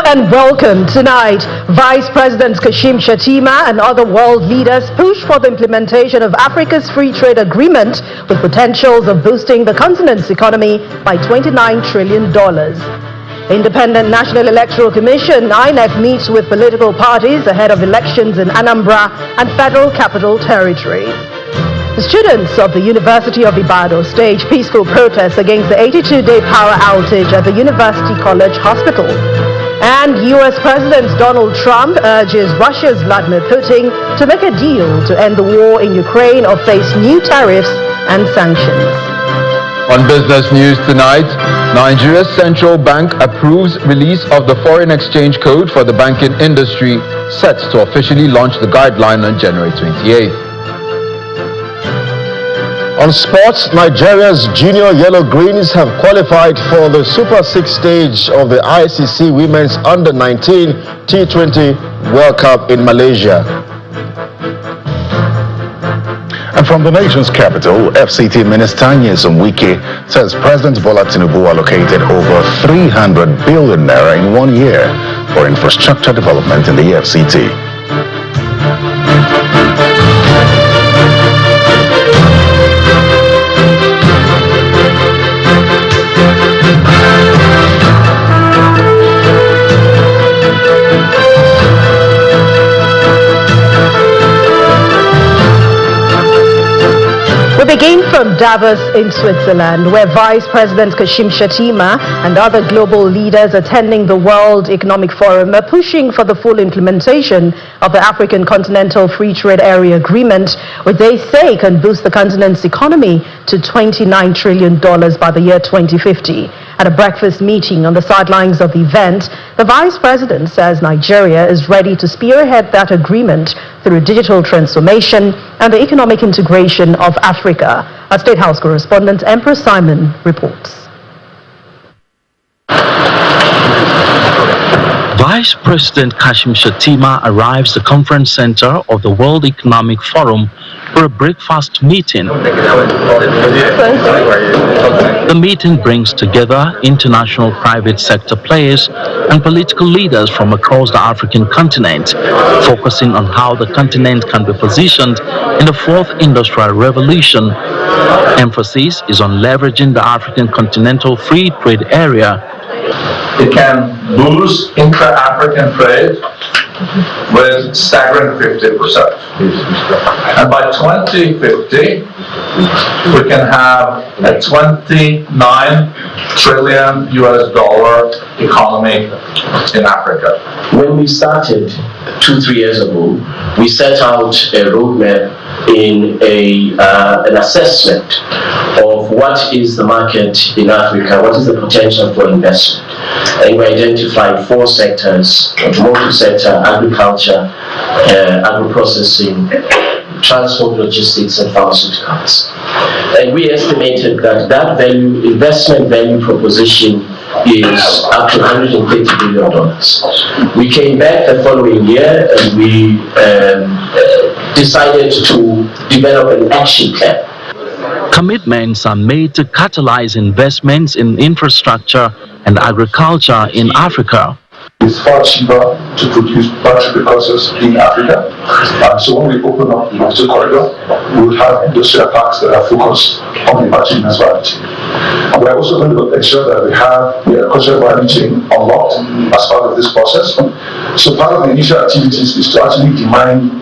And welcome. Tonight, Vice President Kashim Shettima and other world leaders push for the implementation of Africa's free trade agreement with potentials of boosting the continent's economy by $29 trillion. Independent National Electoral Commission, INEC, meets with political parties ahead of elections in Anambra and Federal Capital Territory. The students of the University of Ibadan stage peaceful protests against the 82-day power outage at the University College Hospital. And U.S. President Donald Trump urges Russia's Vladimir Putin to make a deal to end the war in Ukraine or face new tariffs and sanctions. On business news tonight, Nigeria's central bank approves release of the foreign exchange code for the banking industry, set to officially launch the guideline on January 28th. On sports, Nigeria's junior Yellow Greens have qualified for the Super 6 stage of the ICC Women's Under-19 T20 World Cup in Malaysia. And from the nation's capital, FCT Minister Nyesom Wike says President Bola Tinubu allocated over 300 billion naira in 1 year for infrastructure development in the FCT. We begin from Davos in Switzerland, where Vice President Kashim Shettima and other global leaders attending the World Economic Forum are pushing for the full implementation of the African Continental Free Trade Area Agreement, which they say can boost the continent's economy to $29 trillion by the year 2050. At a breakfast meeting on the sidelines of the event, the Vice President says Nigeria is ready to spearhead that agreement through digital transformation and the economic integration of Africa. Our State House correspondent Empress Simon reports. Vice President Kashim Shettima arrives at the conference center of the World Economic Forum for a breakfast meeting. The meeting brings together international private sector players and political leaders from across the African continent, focusing on how the continent can be positioned in the fourth industrial revolution. Emphasis is on leveraging the African Continental Free Trade Area. It can boost intra-African trade with staggering 50%. And by 2050, we can have a $29 trillion economy in Africa. When we started 2-3 years ago, we set out a roadmap in an assessment of what is the market in Africa, what is the potential for investment. And we identified 4 sectors: automotive sector, agriculture, agro-processing, transport, logistics, and pharmaceuticals. And we estimated that investment value proposition is up to $150 billion. We came back the following year and we decided to develop an action plan. Commitments are made to catalyze investments in infrastructure and agriculture in Africa. It's far cheaper to produce battery precursors in Africa. So when we open up the battery corridor, we will have industrial parks that are focused on the battery value chain. We're also going to ensure that we have the agricultural value chain unlocked as part of this process. So part of the initial activities is to actually define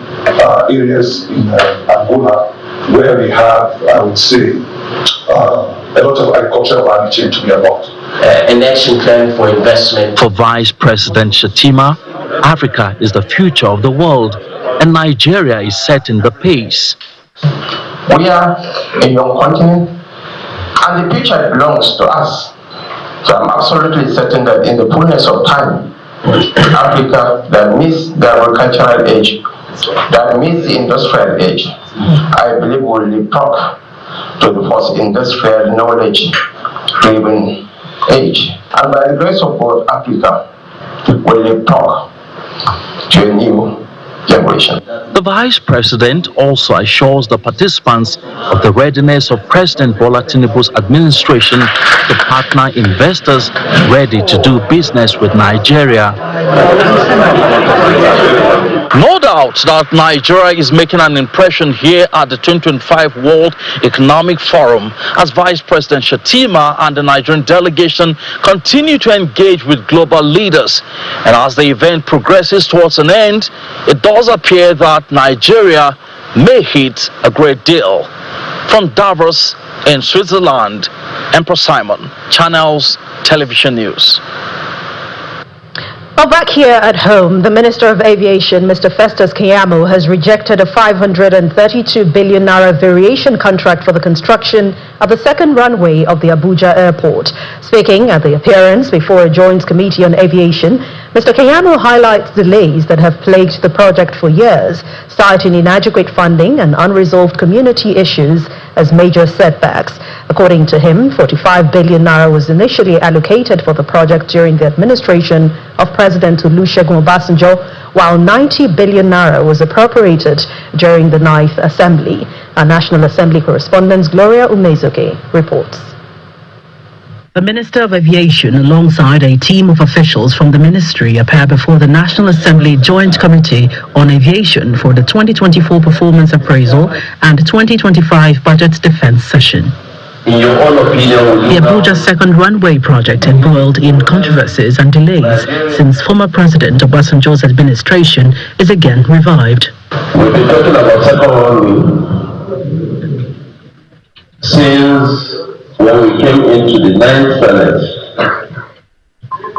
areas in Angola where we have, I would say, a lot of agricultural value chain to be unlocked. An action plan for investment. For Vice President Shettima, Africa is the future of the world, and Nigeria is setting the pace. We are a young continent, and the future belongs to us. So I'm absolutely certain that in the fullness of time, Africa that meets the agricultural age, that meets the industrial age, I believe will leapfrog to the first industrial knowledge-driven age. And by the grace of God, Africa will leapfrog to a new generation. The Vice President also assures the participants of the readiness of President Bola Tinubu's administration to partner investors ready to do business with Nigeria. No doubt that Nigeria is making an impression here at the 2025 World Economic Forum as Vice President Shettima and the Nigerian delegation continue to engage with global leaders. And as the event progresses towards an end, it does appear that Nigeria may hit a great deal. From Davos in Switzerland, Emperor Simon, Channels Television News. Well, back here at home, the Minister of Aviation, Mr. Festus Keyamo, has rejected a 532 billion naira variation contract for the construction of the second runway of the Abuja airport. Speaking at the appearance before a Joint Committee on Aviation, Mr. Keyamo highlights delays that have plagued the project for years, citing inadequate funding and unresolved community issues as major setbacks. According to him, 45 billion naira was initially allocated for the project during the administration of President Olusegun Obasanjo, while 90 billion naira was appropriated during the 9th Assembly. Our National Assembly correspondent Gloria Umezoke reports. The Minister of Aviation, alongside a team of officials from the ministry, appeared before the National Assembly Joint Committee on Aviation for the 2024 Performance Appraisal and 2025 Budget Defense Session. In your own opinion, The Abuja second runway project embroiled in controversies and delays since former President Obasanjo's administration is again revived. we've been talking about second runway since when we came into the 9th Senate.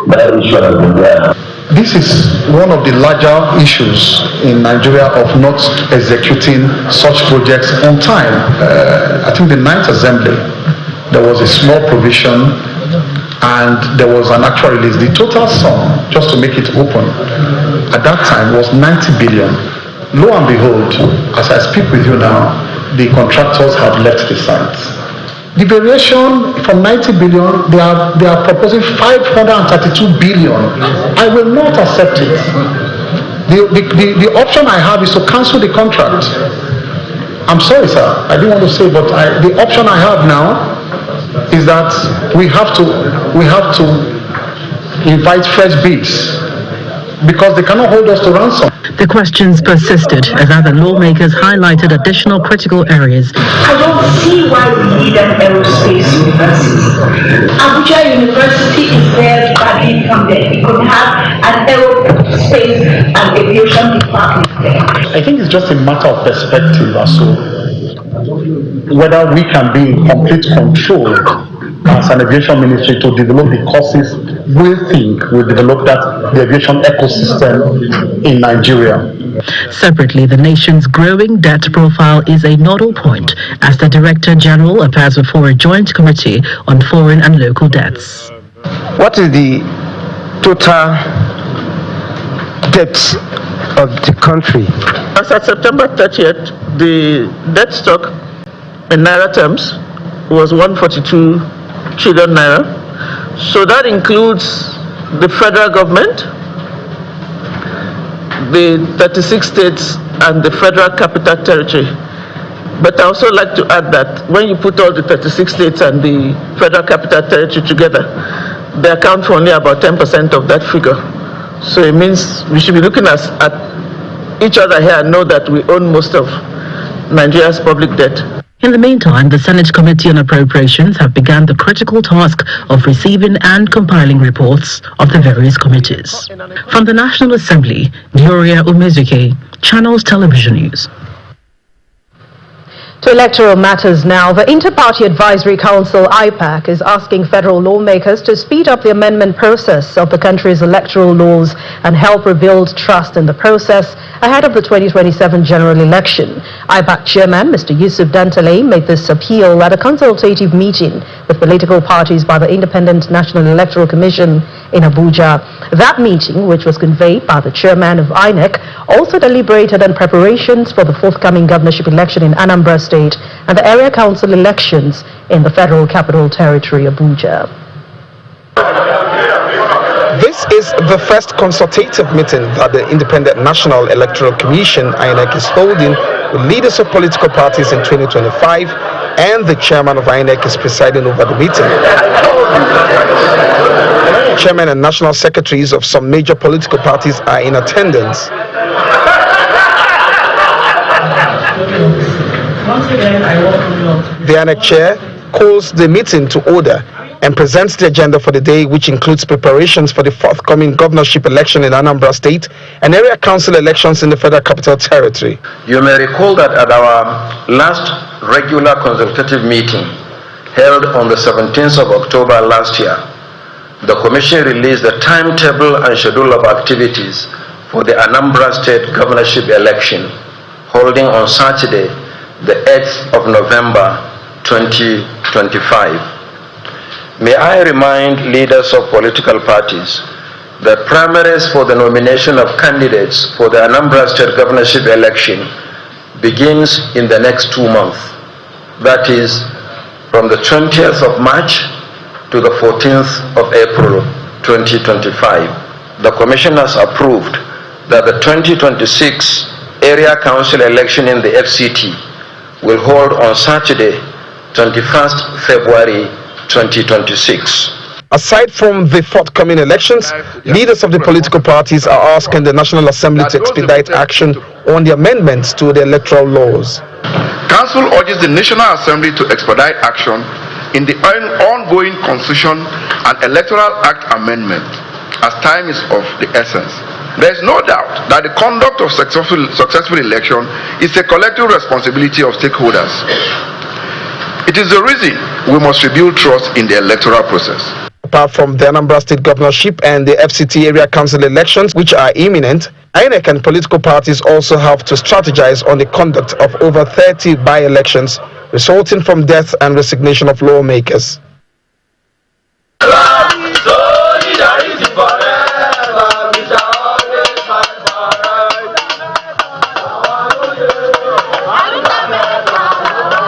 That issue has been there. This is one of the larger issues in Nigeria of not executing such projects on time. I think the 9th Assembly, there was a small provision and there was an actual release. The total sum, just to make it open, at that time was 90 billion. Lo and behold, as I speak with you now, the contractors have left the site. The variation from 90 billion, they are proposing 532 billion. I will not accept it. The option I have is to cancel the contract. I'm sorry, sir. I didn't want to say, but the option I have now is that we have to invite fresh bids because they cannot hold us to ransom. The questions persisted as other lawmakers highlighted additional critical areas. I don't see why we need an aerospace university. Abuja University is there badly funded. We could have an aerospace and aviation department there. I think it's just a matter of perspective as to whether we can be in complete control as an aviation ministry to develop the courses we think will develop the aviation ecosystem in Nigeria. Separately, the nation's growing debt profile is a nodal point as the Director General appears before a Joint Committee on Foreign and Local Debts. What is the total debt of the country? As of September 30th, the debt stock in Naira terms was 142 trillion Naira. So that includes the federal government, the 36 states, and the Federal Capital Territory. But I also like to add that when you put all the 36 states and the Federal Capital Territory together, they account for only about 10% of that figure. So it means we should be looking at each other here and know that we own most of Nigeria's public debt. In the meantime, the Senate Committee on Appropriations have begun the critical task of receiving and compiling reports of the various committees. From the National Assembly, Gloria Umezuke, Channels Television News. To electoral matters now, the Inter-Party Advisory Council, IPAC, is asking federal lawmakers to speed up the amendment process of the country's electoral laws and help rebuild trust in the process ahead of the 2027 general election. IPAC Chairman, Mr. Yusuf Dantale, made this appeal at a consultative meeting with political parties by the Independent National Electoral Commission in Abuja. That meeting, which was convened by the chairman of INEC, also deliberated on preparations for the forthcoming governorship election in Anambra State and the area council elections in the Federal Capital Territory, Abuja. This is the first consultative meeting that the Independent National Electoral Commission (INEC) is holding with leaders of political parties in 2025, and the chairman of INEC is presiding over the meeting. Chairman and national secretaries of some major political parties are in attendance. The INEC chair calls the meeting to order and presents the agenda for the day, which includes preparations for the forthcoming governorship election in Anambra State and area council elections in the Federal Capital Territory. You may recall that at our last regular consultative meeting held on the 17th of October last year, the Commission released the timetable and schedule of activities for the Anambra State governorship election holding on Saturday, the 8th of November 2025. May I remind leaders of political parties that primaries for the nomination of candidates for the Anambra State governorship election begins in the next 2 months. That is, from the 20th of March to the 14th of April 2025. The Commission has approved that the 2026 area council election in the FCT will hold on Saturday, 21st February 2026. Aside from the forthcoming elections, leaders of the political parties are asking the National Assembly to expedite action on the amendments to the electoral laws. Council urges the National Assembly to expedite action in the ongoing Constitution and Electoral Act amendment, as time is of the essence. There is no doubt that the conduct of successful election is a collective responsibility of stakeholders. It is the reason we must rebuild trust in the electoral process. Apart from the Anambra State governorship and the FCT area council elections, which are imminent, INEC and political parties also have to strategize on the conduct of over 30 by-elections resulting from death and resignation of lawmakers.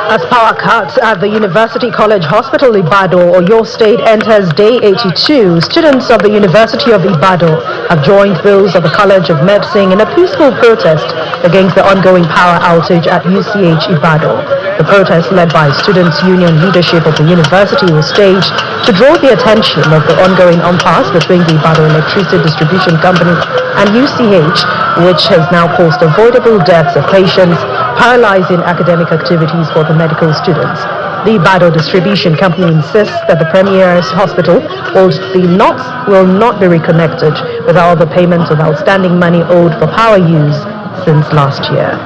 As power cuts at the University College Hospital Ibadan, Oyo State enters day 82, students of the University of Ibadan have joined those of the College of Medicine in a peaceful protest against the ongoing power outage at UCH Ibadan. The protest, led by Students' Union leadership of the university, was staged to draw the attention of the ongoing impasse between the Ibadan Electricity Distribution Company and UCH, which has now caused avoidable deaths of patients, paralyzing academic activities for the medical students. The Ibadan Distribution Company insists that the Premier's Hospital will not be reconnected without the payment of outstanding money owed for power use since last year.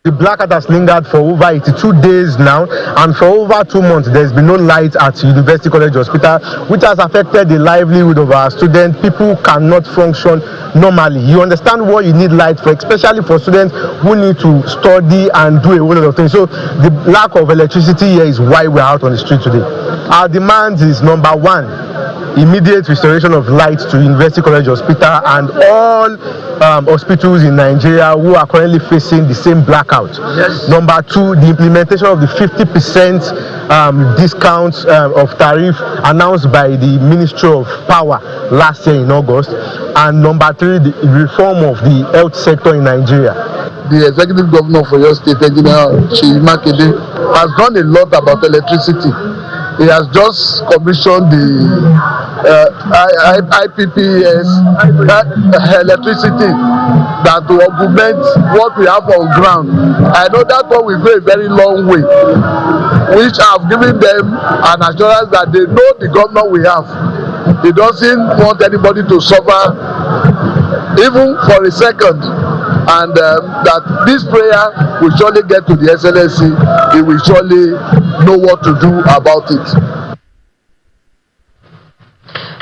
The blackout has lingered for over 82 days now, and for over 2 months there's been no light at University College Hospital, which has affected the livelihood of our students. People cannot function normally. You understand what you need light for, especially for students who need to study and do a whole lot of things. So the lack of electricity here is why we're out on the street today. Our demand is, number one, immediate restoration of light to University College Hospital and all hospitals in Nigeria who are currently facing the same blackout. Yes. Number two, the implementation of the 50% discount of tariff announced by the Ministry of Power last year in August. And number three, the reform of the health sector in Nigeria. The executive governor for your state, Engineer Seyi Makinde, has done a lot about electricity. He has just commissioned the IPPS electricity that will augment what we have on ground. I know that one will go a very long way, which I've given them an assurance that they know the government we have. He doesn't want anybody to suffer even for a second, and that this prayer will surely get to the SLSC. He will surely know what to do about it.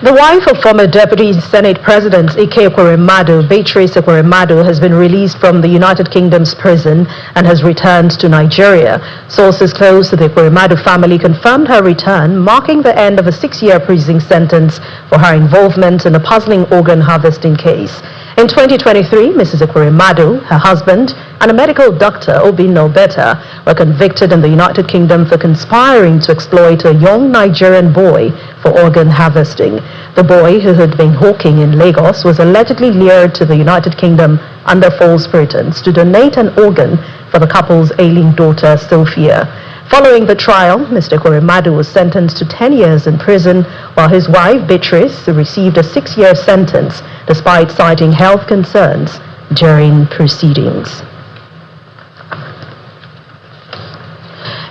The wife of former Deputy Senate President Ike Ekweremadu, Beatrice Ekweremadu, has been released from the United Kingdom's prison and has returned to Nigeria. Sources close to the Ekweremadu family confirmed her return, marking the end of a 6-year prison sentence for her involvement in a puzzling organ harvesting case. In 2023, Mrs. Ekweremadu, her husband, and a medical doctor, Obi Nobeta, were convicted in the United Kingdom for conspiring to exploit a young Nigerian boy for organ harvesting. The boy, who had been hawking in Lagos, was allegedly lured to the United Kingdom under false pretense to donate an organ for the couple's ailing daughter, Sophia. Following the trial, Mr. Ekweremadu was sentenced to 10 years in prison, while his wife, Beatrice, received a 6-year sentence despite citing health concerns during proceedings.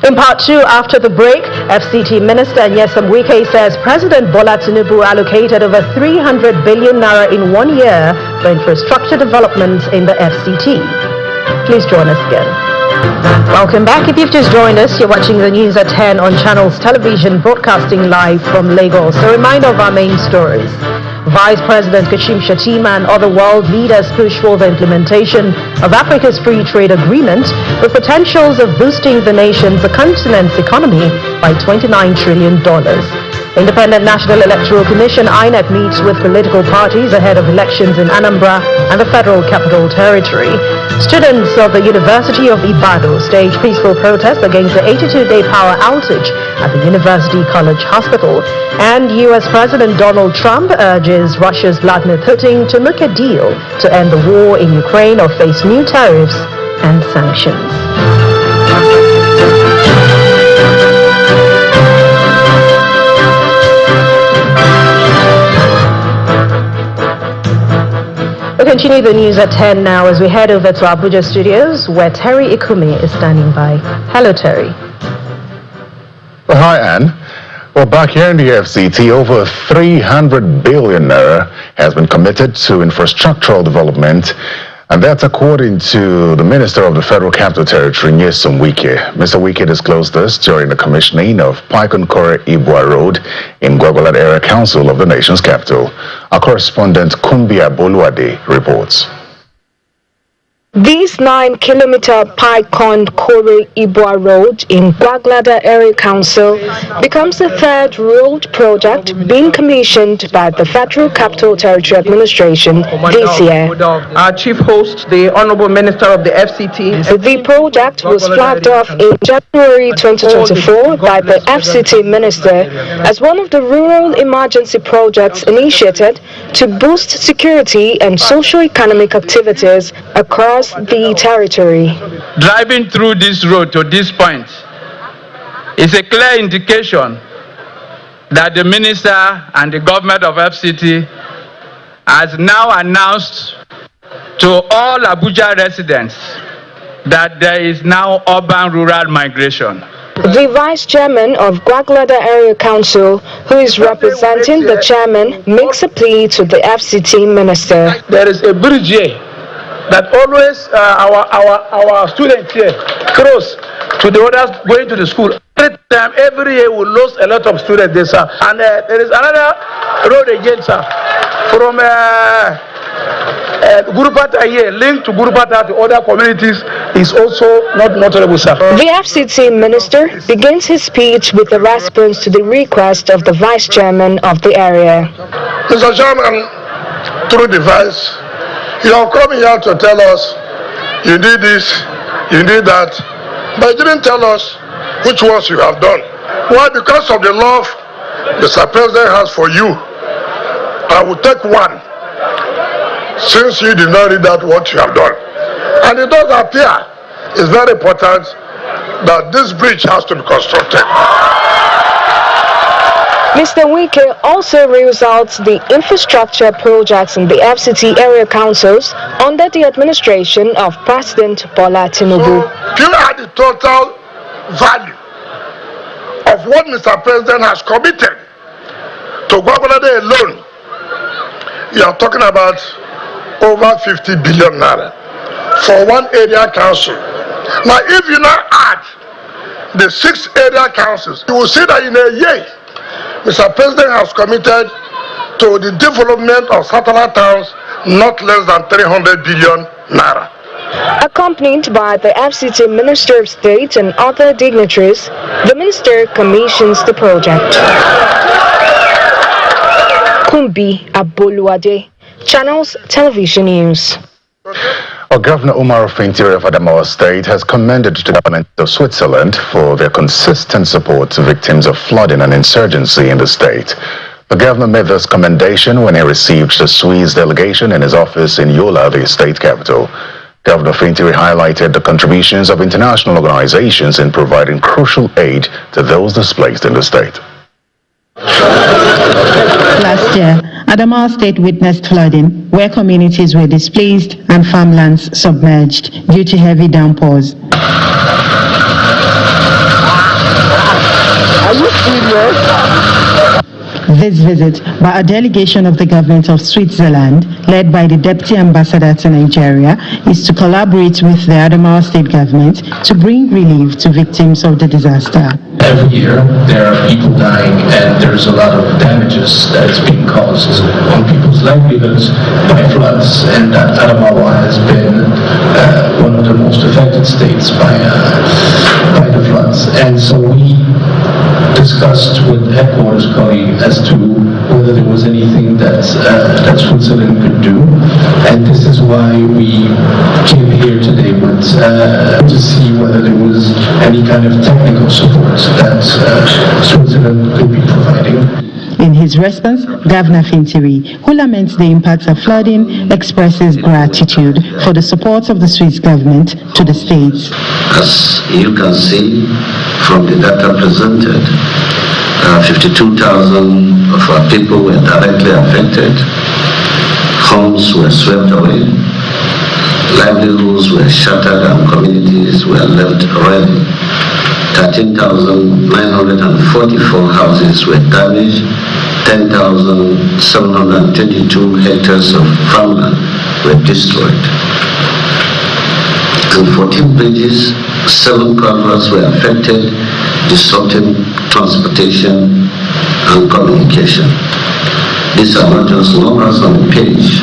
In part 2, after the break, FCT Minister Nyesom Wike says President Bola Tinubu allocated over 300 billion naira in 1 year for infrastructure development in the FCT. Please join us again. Welcome back. If you've just joined us, you're watching the news at 10 on Channels Television, broadcasting live from Lagos. A reminder of our main stories. Vice President Kashim Shettima and other world leaders push for the implementation of Africa's free trade agreement with potentials of boosting the continent's economy by $29 trillion. Independent National Electoral Commission (INEC) meets with political parties ahead of elections in Anambra and the Federal Capital Territory. Students of the University of Ibadan stage peaceful protest against the 82-day power outage at the University College Hospital. And U.S. President Donald Trump urges Russia's Vladimir Putin to make a deal to end the war in Ukraine or face new tariffs and sanctions. We continue the news at 10 now as we head over to Abuja studios where Terry Ikumi is standing by. Hello, Terry. Well, hi, Anne. Well, back here in the FCT, over 300 billion naira has been committed to infrastructural development, and that's according to the Minister of the Federal Capital Territory, Nyesom Wike. Mr. Wike disclosed this during the commissioning of Paikonkore Ibua Road in Gwagwalada Area Council of the nation's capital. Our correspondent Kumbi Aboluade reports. This 9-kilometer Paikonkore Ibua Road in Gwagwalada Area Council becomes the third road project being commissioned by the Federal Capital Territory Administration this year. Our chief host, the Honorable Minister of the FCT. The project was flagged off in January 2024 by the FCT Minister as one of the rural emergency projects initiated to boost security and socio-economic activities across the territory. Driving through this road to this point is a clear indication that the minister and the government of FCT has now announced to all Abuja residents that there is now urban-rural migration. The Vice Chairman of Gwagwalada Area Council, who is representing the Chairman, makes a plea to the FCT Minister. There is a bridge here that always our students here cross to the others going to the school. Every year we lose a lot of students there, sir. And there is another road again, sir, from Gurupata here, linked to Gurupata to other communities, is also not notable, sir. The FCT Minister begins his speech with a response to the request of the Vice Chairman of the area. Mr. Chairman, through the Vice, you have come here to tell us you did this, you did that, but you didn't tell us which ones you have done. Why? Because of the love Mr. President has for you. I will take one, since you did not read out what you have done. And it does appear it's very important that this bridge has to be constructed. Mr. Wike also reels out the infrastructure projects in the FCT area councils under the administration of President Bola Tinubu. If you add the total value of what Mr. President has committed to Gwagwalada alone, you are talking about over 50 billion naira for one area council. Now, if you now add the 6 area councils, you will see that in a year, Mr. President has committed to the development of satellite towns not less than 300 billion naira. Accompanied by the FCT Minister of State and other dignitaries, the minister commissions the project. Kumbi Aboluade, Channels Television News. Governor Umar Fintiri of Adamal State has commended the government of Switzerland for their consistent support to victims of flooding and insurgency in the state. The governor made this commendation when he received the Swiss delegation in his office in Yola, the state capital. Governor Fintiri highlighted the contributions of international organizations in providing crucial aid to those displaced in the state. Last year, Adamal State witnessed flooding where communities were displaced and farmlands submerged due to heavy downpours. Are you serious? This visit by a delegation of the government of Switzerland, led by the Deputy Ambassador to Nigeria, is to collaborate with the Adamal State government to bring relief to victims of the disaster. Every year there are people dying and there's a lot of damages that is being caused on people's livelihoods by floods, and Adamawa has been one of the most affected states by the floods. And so we discussed with headquarters colleague as to whether there was anything that Switzerland could do, and this is why we came here today to see whether there was any kind of technical support that Switzerland could be providing. In his response, Governor Fintiri, who laments the impacts of flooding, expresses gratitude for the support of the Swiss government to the states. As you can see from the data presented, 52,000 of our people were directly affected. Homes were swept away. Livelihoods were shattered and communities were left ready. 13,944 houses were damaged. 10,722 hectares of farmland were destroyed. And 14 bridges, 7 culverts were affected, disrupting transportation and communication. These are not just numbers on the page.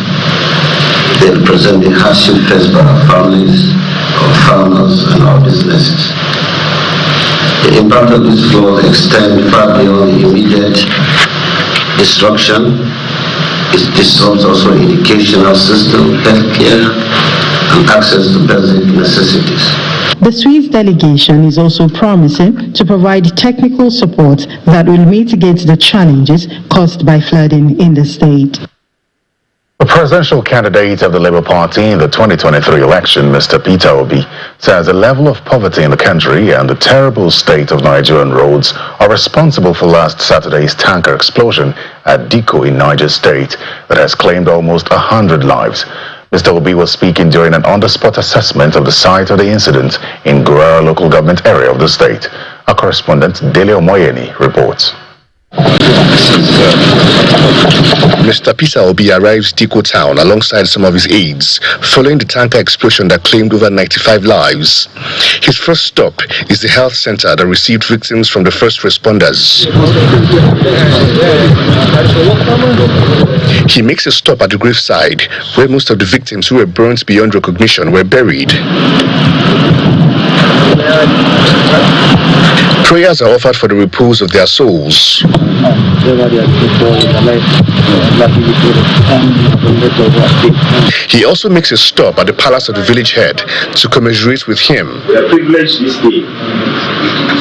They represent the hardship faced by our families, our farmers, and our businesses. The impact of this flood extends far beyond the immediate destruction. It disrupts also educational system, healthcare, and access to basic necessities. The Swiss delegation is also promising to provide technical support that will mitigate the challenges caused by flooding in the state. The presidential candidate of the Labour Party in the 2023 election, Mr. Peter Obi, says the level of poverty in the country and the terrible state of Nigerian roads are responsible for last Saturday's tanker explosion at Diko in Niger State that has claimed almost 100 lives. Mr. Obi was speaking during an on-the-spot assessment of the site of the incident in Gurara local government area of the state. Our correspondent, Dele Omoyeni, reports. Mr. Peter Obi arrives Diko town alongside some of his aides following the tanker explosion that claimed over 95 lives. His first stop is the health center that received victims from the first responders. He makes a stop at the graveside where most of the victims who were burnt beyond recognition were buried. Prayers are offered for the repose of their souls. He also makes a stop at the palace of the village head to commiserate with him.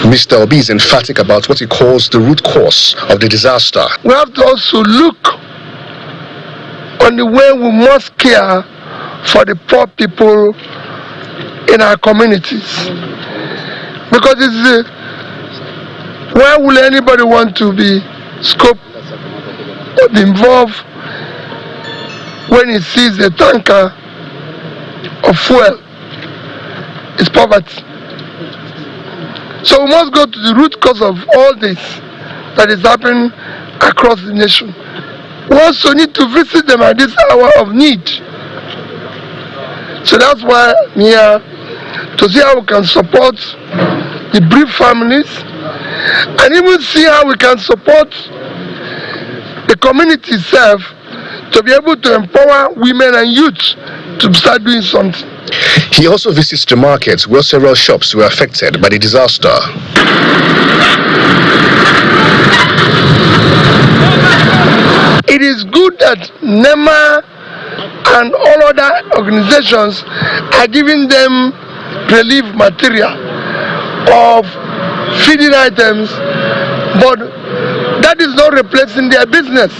Mr. Obi is emphatic about what he calls the root cause of the disaster. We have to also look on the way we must care for the poor people in our communities. Because it's why will anybody want to be scoped or be involved when he sees a tanker of fuel? It's poverty. So we must go to the root cause of all this that is happening across the nation. We also need to visit them at this hour of need. So that's why I'm here to see how we can support the bereaved families and even see how we can support the community itself to be able to empower women and youth to start doing something. He also visits the markets where several shops were affected by the disaster. It is good that NEMA and all other organizations are giving them relief material of feeding items, but that is not replacing their business.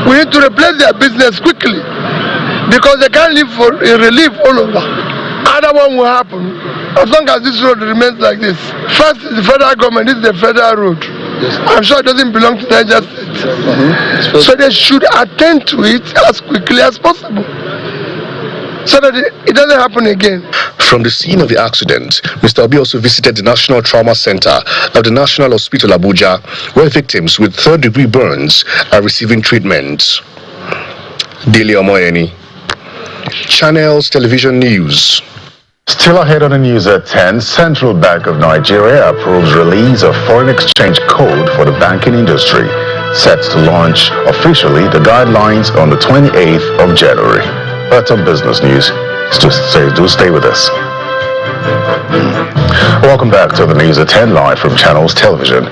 We need to replace their business quickly because they can't live for a relief all over. Other one will happen as long as this road remains like this. First is the federal government, this is the federal road. I'm sure it doesn't belong to Niger State. So they should attend to it as quickly as possible so that it doesn't happen again. From the scene of the accident, Mr. Obi also visited the National Trauma Center of the National Hospital Abuja, where victims with third-degree burns are receiving treatment. Dele Omoyeni, Channels Television News. Still ahead on the news at 10, Central Bank of Nigeria approves release of foreign exchange code for the banking industry, set to launch officially the guidelines on the 28th of January. That's on business news. Do stay with us. Welcome back to the news at 10 live from Channels Television.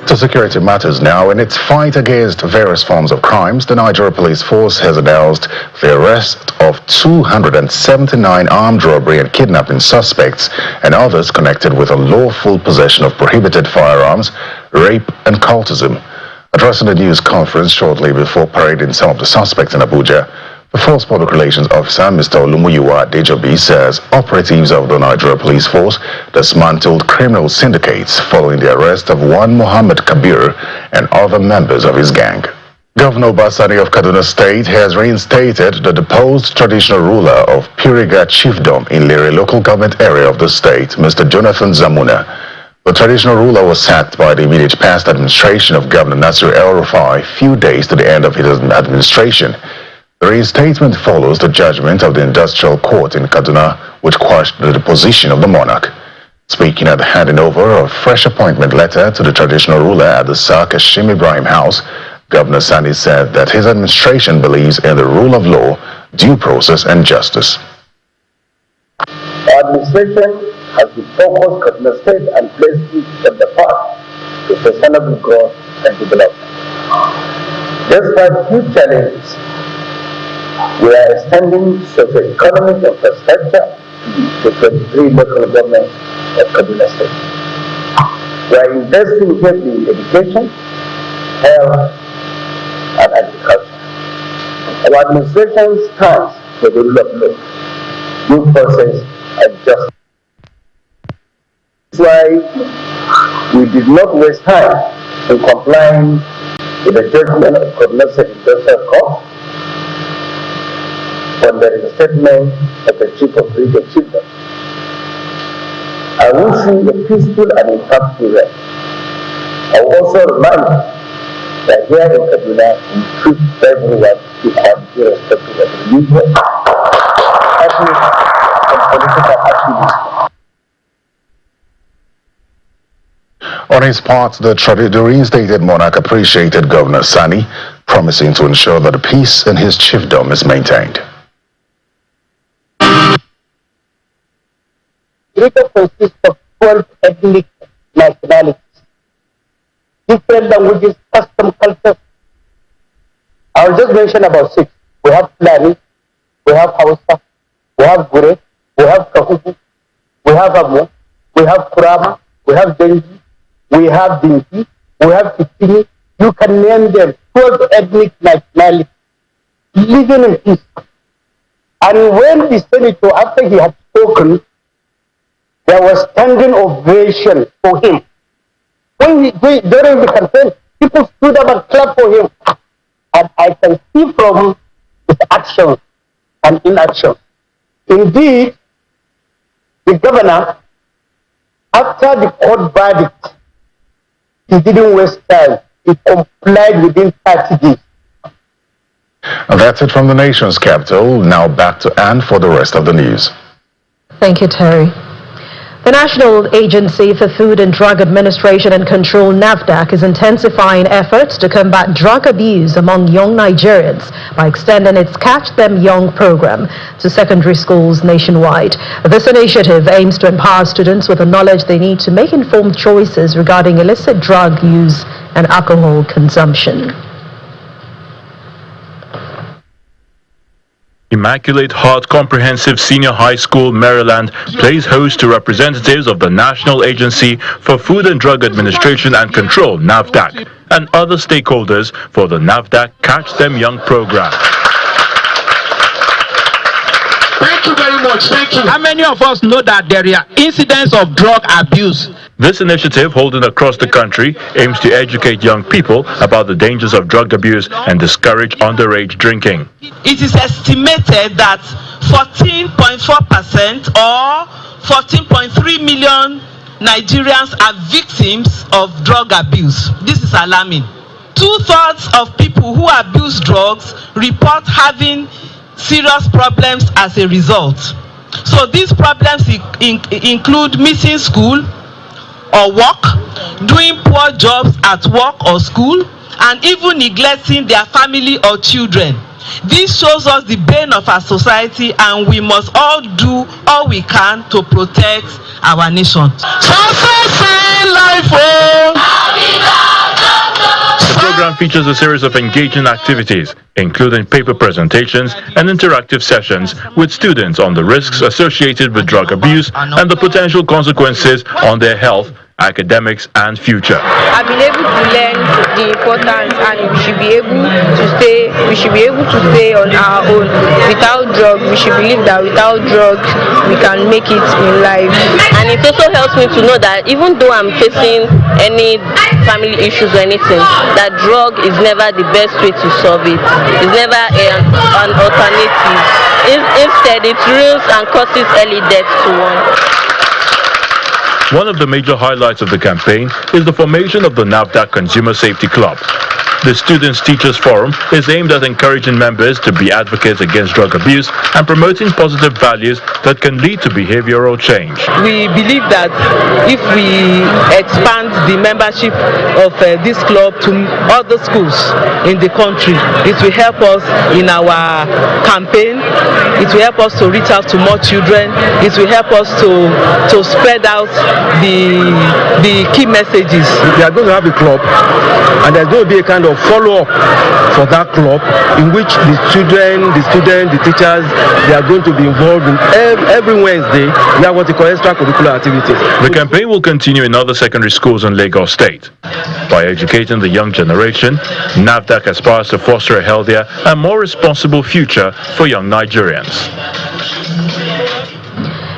To security matters now. In its fight against various forms of crimes, the Nigeria Police Force has announced the arrest of 279 armed robbery and kidnapping suspects and others connected with unlawful possession of prohibited firearms, rape, and cultism. Addressing the news conference shortly before parading some of the suspects in Abuja, the Force Public Relations Officer, Mr. Olumuyiwa Dejobi, says operatives of the Nigeria Police Force dismantled criminal syndicates following the arrest of one Mohammed Kabir and other members of his gang. Governor Basani of Kaduna State has reinstated the deposed traditional ruler of Piriga Chiefdom in Lere local government area of the state, Mr. Jonathan Zamuna. The traditional ruler was sacked by the immediate past administration of Governor Nasir El-Rufai few days to the end of his administration. The reinstatement follows the judgment of the Industrial Court in Kaduna, which quashed the deposition of the monarch. Speaking at the handing over of fresh appointment letter to the traditional ruler at the Sir Kashim Ibrahim House, Governor Sani said that his administration believes in the rule of law, due process, and justice. Our administration has been focused on the state and placed it on the path to sustainable growth and development. Despite huge challenges, we are extending socio-economic infrastructure to 23 local governments of Kaduna State. We are investing heavily in education, health, and agriculture. Our administration stands for the rule of law, due process, and justice. That's why we did not waste time in complying with the judgment of Kaduna State Industrial Court when there is a statement of the Chief of Legal Children. I wish you a peaceful and impactful rest. I will also remind you that here in Kaduna, we treat everyone equally, irrespective of religion, ethnic, and political activism. On his part, the reinstated monarch appreciated Governor Sani, promising to ensure that the peace in his chiefdom is maintained. It consists of 12 ethnic nationalities, different languages, custom, culture. I will just mention about 6. We have Fulani, we have Hausa, we have Gure, we have Kahuku, we have Amu, we have Kurama, we have Dengi, we have Dinki, we have Kitini. You can name them, 12 ethnic nationalities living in peace. And when the senator, after he had spoken, there was standing ovation for him. During the campaign, people stood up and clapped for him. And I can see from his actions and inaction. Indeed, the governor, after the court verdict, he didn't waste time. He complied within 30 days. And that's it from the nation's capital. Now back to Anne for the rest of the news. Thank you, Terry. The National Agency for Food and Drug Administration and Control, NAFDAC, is intensifying efforts to combat drug abuse among young Nigerians by extending its Catch Them Young program to secondary schools nationwide. This initiative aims to empower students with the knowledge they need to make informed choices regarding illicit drug use and alcohol consumption. Immaculate Heart Comprehensive Senior High School, Maryland, plays host to representatives of the National Agency for Food and Drug Administration and Control, NAFDAC, and other stakeholders for the NAFDAC Catch Them Young program. Thank you very much. Thank you. How many of us know that there are incidents of drug abuse? This initiative, holding across the country, aims to educate young people about the dangers of drug abuse and discourage underage drinking. It is estimated that 14.4% or 14.3 million Nigerians are victims of drug abuse. This is alarming. 2/3 of people who abuse drugs report having serious problems as a result. So these problems include missing school or work, doing poor jobs at work or school, and even neglecting their family or children. This shows us the bane of our society, and we must all do all we can to protect our nation. The program features a series of engaging activities, including paper presentations and interactive sessions with students on the risks associated with drug abuse and the potential consequences on their health, academics, and future. I've been able to learn the importance, and we should be able to stay on our own. Without drugs, we should believe that without drugs, we can make it in life. And it also helps me to know that even though I'm facing any family issues or anything, that drug is never the best way to solve it. It's never an alternative. Instead, it ruins and causes early death to one. One of the major highlights of the campaign is the formation of the NAFDAC Consumer Safety Club. The Students Teachers Forum is aimed at encouraging members to be advocates against drug abuse and promoting positive values that can lead to behavioral change. We believe that if we expand the membership of this club to other schools in the country, it will help us in our campaign. It will help us to reach out to more children. It will help us to spread out the key messages. We are going to have a club, and there's going to be a kind of follow-up for that club in which the children, the students, the teachers, they are going to be involved in every Wednesday. We have what we call extracurricular activities. The campaign will continue in other secondary schools in Lagos State. By educating the young generation, NAFDAC aspires to foster a healthier and more responsible future for young Nigerians.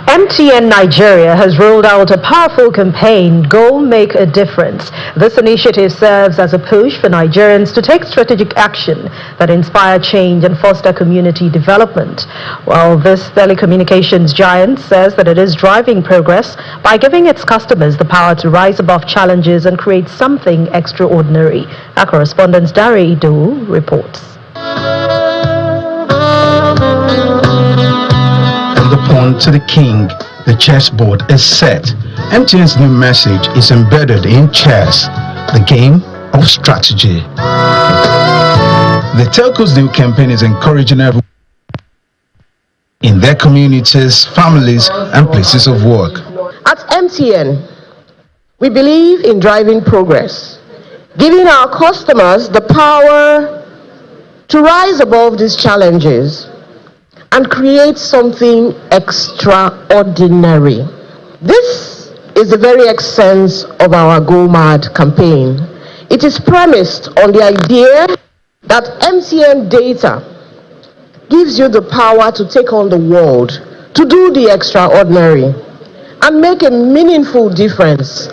MTN Nigeria has rolled out a powerful campaign, Go Make a Difference. This initiative serves as a push for Nigerians to take strategic action that inspire change and foster community development. While this telecommunications giant says that it is driving progress by giving its customers the power to rise above challenges and create something extraordinary. Our correspondent Dare Ido reports. The pawn to the king, the chessboard is set. MTN's new message is embedded in chess, the game of strategy. The telco's new campaign is encouraging everyone in their communities, families, and places of work. At MTN, we believe in driving progress, giving our customers the power to rise above these challenges and create something extraordinary. This is the very essence of our Go Mad campaign. It is premised on the idea that MTN data gives you the power to take on the world, to do the extraordinary, and make a meaningful difference.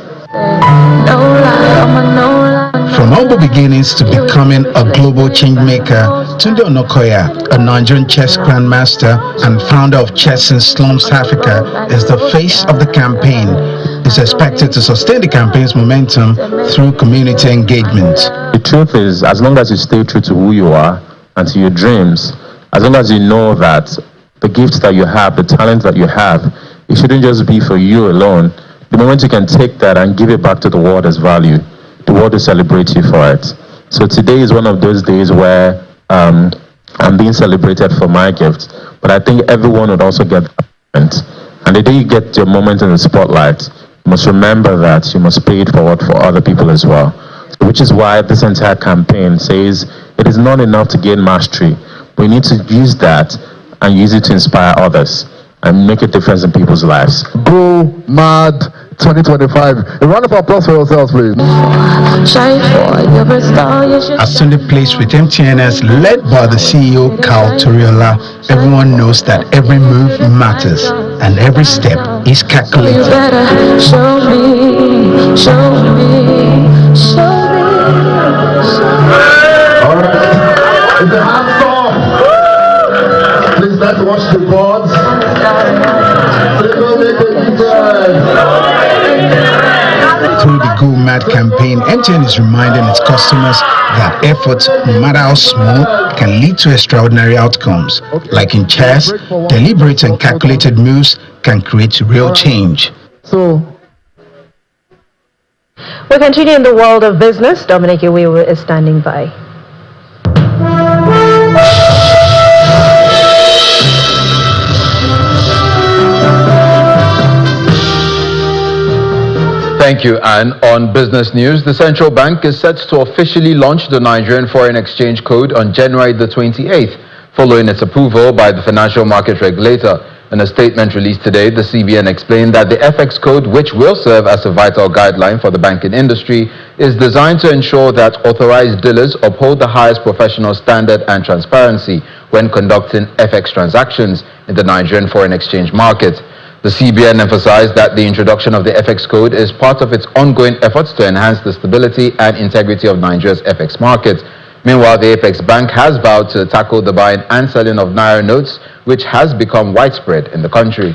From humble beginnings to becoming a global change maker, Tunde Onokoya, a Nigerian chess grandmaster and founder of Chess in Slums Africa, is the face of the campaign. Is expected to sustain the campaign's momentum through community engagement. The truth is, as long as you stay true to who you are and to your dreams, as long as you know that the gifts that you have, the talent that you have, it shouldn't just be for you alone. The moment you can take that and give it back to the world as value, the world will celebrate you for it. So today is one of those days where I'm being celebrated for my gift, but I think everyone would also get that moment. And the day you get your moment in the spotlight, you must remember that you must pay it forward for other people as well. So which is why this entire campaign says it is not enough to gain mastery. We need to use that and use it to inspire others and make a difference in people's lives. Go Mad 2025. A round of applause for yourselves, please. As Sunday Place with MTNS, led by the CEO Carl Toriola, everyone knows that every move matters and every step is calculated. Show me. All right. Is the hands off? Please let's watch the boards. Through the Go Mad campaign, MTN is reminding its customers that efforts, no matter how small, can lead to extraordinary outcomes. Like in chess, deliberate and calculated moves can create real change. We continue in the world of business. Dominic Iwewu is standing by. Thank you, Anne. On business news, the central bank is set to officially launch the Nigerian Foreign Exchange Code on January the 28th, following its approval by the financial market regulator. In a statement released today, the CBN explained that the FX Code, which will serve as a vital guideline for the banking industry, is designed to ensure that authorized dealers uphold the highest professional standard and transparency when conducting FX transactions in the Nigerian foreign exchange market. The CBN emphasized that the introduction of the FX Code is part of its ongoing efforts to enhance the stability and integrity of Nigeria's FX market. Meanwhile, the Apex Bank has vowed to tackle the buying and selling of Naira notes, which has become widespread in the country.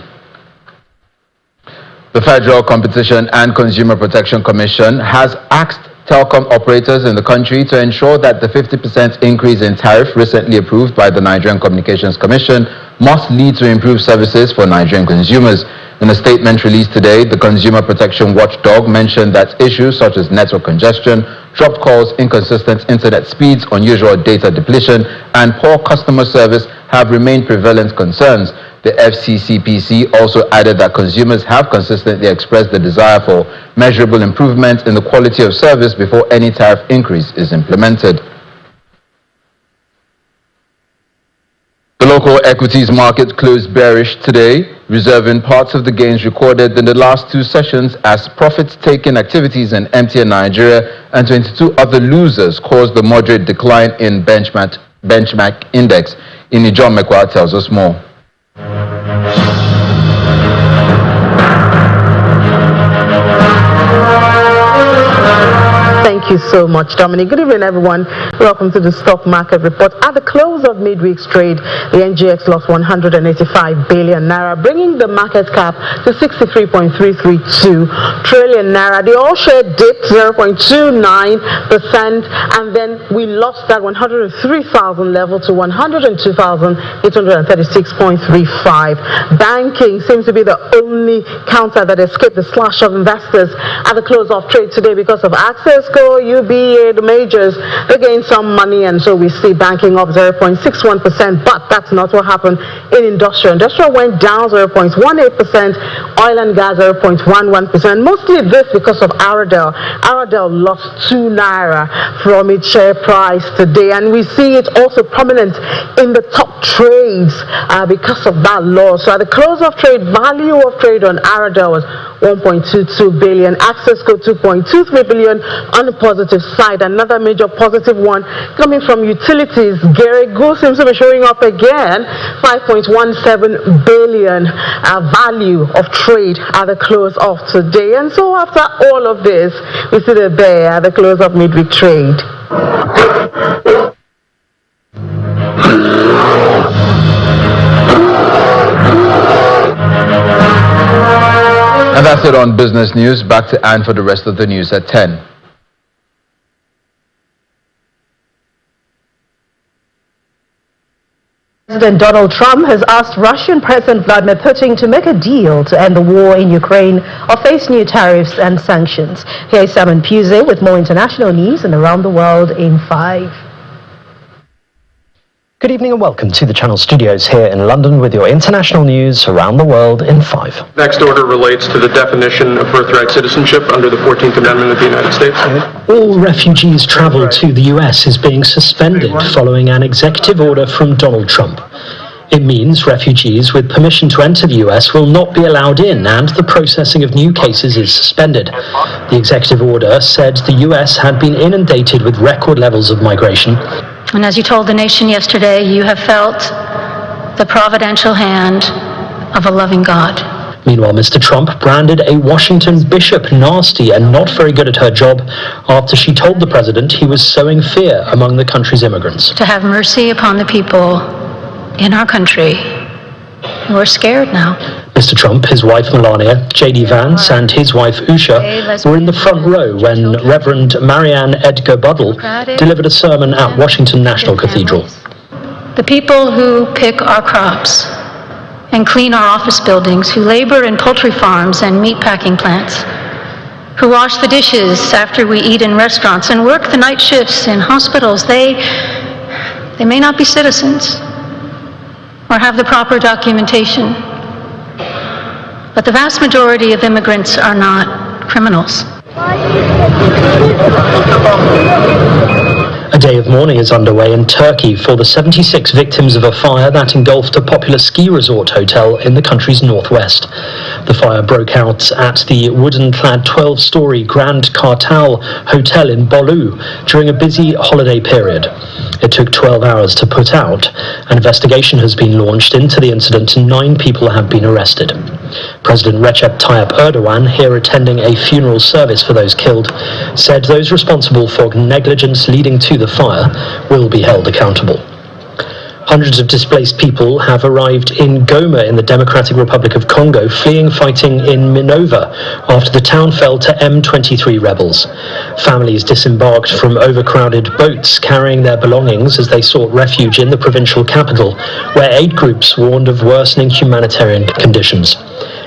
The Federal Competition and Consumer Protection Commission has asked telecom operators in the country to ensure that the 50% increase in tariff recently approved by the Nigerian Communications Commission must lead to improved services for Nigerian consumers. In a statement released today, the Consumer Protection Watchdog mentioned that issues such as network congestion, dropped calls, inconsistent internet speeds, unusual data depletion, and poor customer service have remained prevalent concerns. The FCCPC also added that consumers have consistently expressed the desire for measurable improvement in the quality of service before any tariff increase is implemented. The local equities market closed bearish today, reserving parts of the gains recorded in the last two sessions as profit-taking activities in MTN Nigeria and 22 other losers caused the moderate decline in benchmark index. Inijon Mekwa tells us more. Thank you so much, Dominic. Good evening, everyone. Welcome to the stock market report. At the close of midweek's trade, the NGX lost 185 billion naira, bringing the market cap to 63.332 trillion naira. The all-share dipped 0.29%, and then we lost that 103,000 level to 102,836.35. Banking seems to be the only counter that escaped the slash of investors at the close of trade today because of Access Go, UBA, the majors. They gained some money, and so we see banking up 0.61%, but that's not what happened in industrial. Industrial went down 0.18%, oil and gas 0.11%, mostly this because of Aradel. Aradel lost 2 naira from its share price today, and we see it also prominent in the top trades because of that loss. So at the close of trade, value of trade on Aradel was 1.22 billion, Access Go 2.23 billion. On the positive side, another major positive one coming from utilities. Geregu seems to be showing up again, 5.17 billion value of trade at the close of today. And so after all of this, we see the bear at the close of midweek trade. And that's it on business news. Back to Anne for the rest of the news at 10. President Donald Trump has asked Russian President Vladimir Putin to make a deal to end the war in Ukraine or face new tariffs and sanctions. Here is Simon Puse with more international news and around the world in 5. Good evening and welcome to the Channel Studios here in London with your international news around the world in 5. Next order relates to the definition of birthright citizenship under the 14th Amendment of the United States. All refugees travel to the US is being suspended following an executive order from Donald Trump. It means refugees with permission to enter the US will not be allowed in, and the processing of new cases is suspended. The executive order said the US had been inundated with record levels of migration. And as you told the nation yesterday, you have felt the providential hand of a loving God. Meanwhile, Mr. Trump branded a Washington bishop nasty and not very good at her job after she told the president he was sowing fear among the country's immigrants. To have mercy upon the people in our country who are scared now. Mr. Trump, his wife Melania, J.D. Vance and his wife Usha were in the front row when Reverend Marianne Edgar Buddle delivered a sermon at Washington National Cathedral. The people who pick our crops and clean our office buildings, who labor in poultry farms and meatpacking plants, who wash the dishes after we eat in restaurants and work the night shifts in hospitals, they may not be citizens or have the proper documentation, but the vast majority of immigrants are not criminals. A day of mourning is underway in Turkey for the 76 victims of a fire that engulfed a popular ski resort hotel in the country's northwest. The fire broke out at the wooden-clad 12-story Grand Kartal Hotel in Bolu during a busy holiday period. It took 12 hours to put out. An investigation has been launched into the incident and 9 people have been arrested. President Recep Tayyip Erdogan, here attending a funeral service for those killed, said those responsible for negligence leading to the fire will be held accountable. Hundreds of displaced people have arrived in Goma in the Democratic Republic of Congo, fleeing fighting in Minova after the town fell to M23 rebels. Families disembarked from overcrowded boats carrying their belongings as they sought refuge in the provincial capital, where aid groups warned of worsening humanitarian conditions.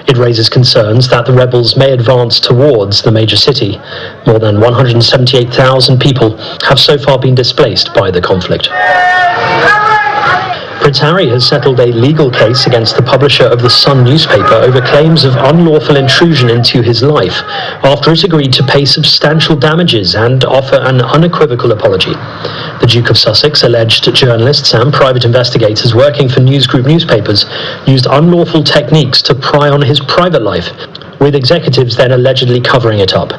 It raises concerns that the rebels may advance towards the major city. More than 178,000 people have so far been displaced by the conflict. Prince Harry has settled a legal case against the publisher of the Sun newspaper over claims of unlawful intrusion into his life, after it agreed to pay substantial damages and offer an unequivocal apology. The Duke of Sussex alleged journalists and private investigators working for News Group newspapers used unlawful techniques to pry on his private life, with executives then allegedly covering it up.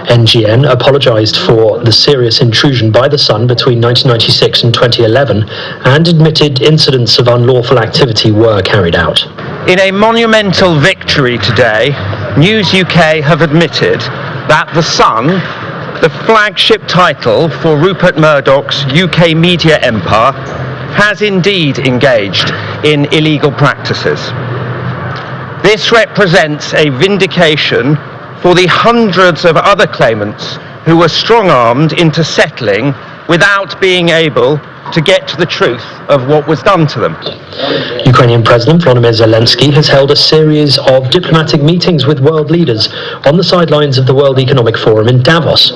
NGN apologised for the serious intrusion by the Sun between 1996 and 2011 and admitted incidents of unlawful activity were carried out. In a monumental victory today, News UK have admitted that The Sun, the flagship title for Rupert Murdoch's UK media empire, has indeed engaged in illegal practices. This represents a vindication for the hundreds of other claimants who were strong-armed into settling without being able to get to the truth of what was done to them. Ukrainian President Volodymyr Zelensky has held a series of diplomatic meetings with world leaders on the sidelines of the World Economic Forum in Davos.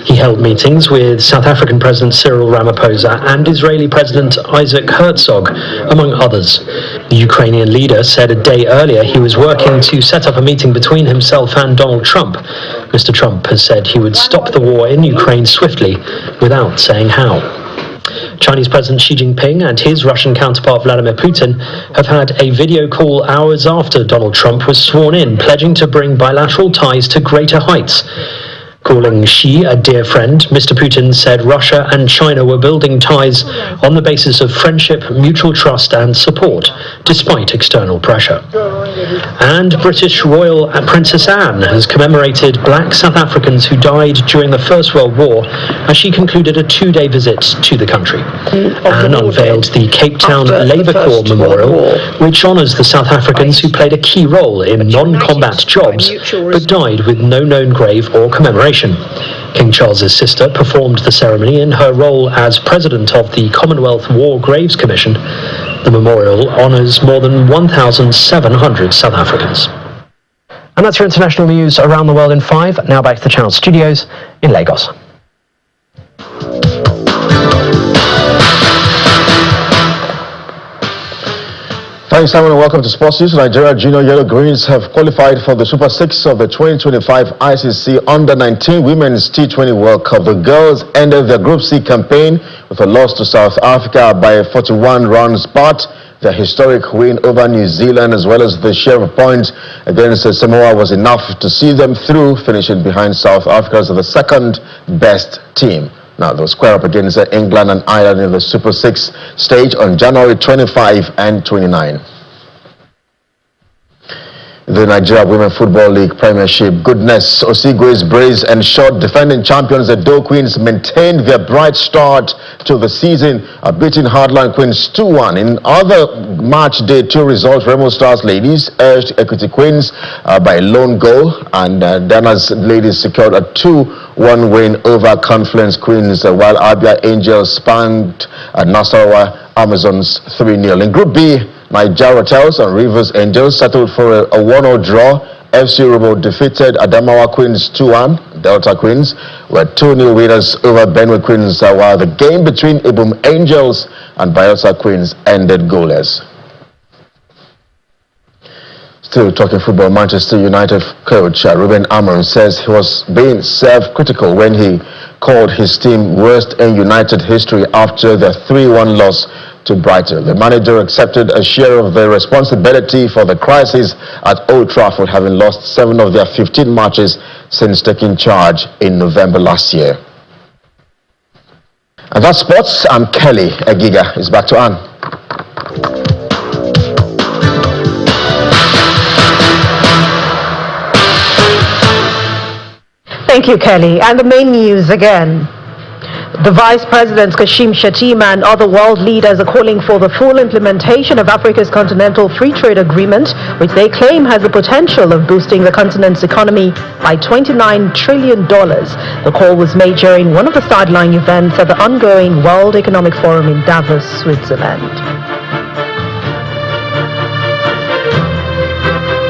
He held meetings with South African President Cyril Ramaphosa and Israeli President Isaac Herzog, among others. The Ukrainian leader said a day earlier he was working to set up a meeting between himself and Donald Trump. Mr. Trump has said he would stop the war in Ukraine swiftly, without saying how. Chinese President Xi Jinping and his Russian counterpart Vladimir Putin have had a video call hours after Donald Trump was sworn in, pledging to bring bilateral ties to greater heights. Calling Xi a dear friend, Mr. Putin said Russia and China were building ties on the basis of friendship, mutual trust and support, despite external pressure. And British Royal Princess Anne has commemorated black South Africans who died during the First World War as she concluded a 2-day visit to the country. Anne unveiled the Cape Town Labour Corps Memorial, which honours the South Africans who played a key role in non-combat jobs but died with no known grave or commemoration. King Charles's sister performed the ceremony in her role as president of the Commonwealth War Graves Commission. The memorial honours more than 1,700 South Africans. And that's your international news around the world in 5. Now back to the Channel studios in Lagos. Thanks, Simon, and welcome to Sports News. Nigeria Junior Yellow Greens have qualified for the Super 6 of the 2025 ICC Under-19 Women's T20 World Cup. The girls ended their Group C campaign with a loss to South Africa by a 41 runs, but their historic win over New Zealand, as well as the share of points against Samoa, was enough to see them through, finishing behind South Africa as the second best team. Now, they'll square up against England and Ireland in the Super 6 stage on January 25 and 29. The Nigeria Women Football League Premiership. Goodness, Osigwe's Braves and short defending champions, the Doe Queens, maintained their bright start to the season, beating Hardline Queens 2-1. In other match day 2 results, Remo Stars ladies edged Equity Queens by a lone goal, and Dana's ladies secured a 2-1 win over Confluence Queens, while Abia Angels spanked Nasarawa Amazons 3-0. In Group B, Nigeria Hotels and Rivers Angels settled for a 1-0 draw. FC Robo defeated Adamawa Queens 2-1. Delta Queens were 2-0 winners over Benue Queens, while the game between Ibom Angels and Bayelsa Queens ended goalless. Still talking football, Manchester United coach Ruben Amorim says he was being self-critical when he called his team worst in United history after their 3-1 loss to Brighton. The manager accepted a share of the responsibility for the crisis at Old Trafford, having lost 7 of their 15 matches since taking charge in November last year. And that's sports. I'm Kelly Egiga. It's back to Anne. Thank you, Kelly. And the main news again. The Vice President Kashim Shettima and other world leaders are calling for the full implementation of Africa's Continental Free Trade Agreement, which they claim has the potential of boosting the continent's economy by $29 trillion. The call was made during one of the sideline events at the ongoing World Economic Forum in Davos, Switzerland.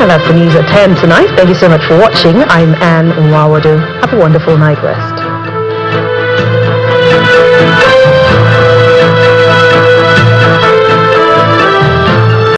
And that's the news at 10 tonight. Thank you so much for watching. I'm Anne Nwawadu. Have a wonderful night rest.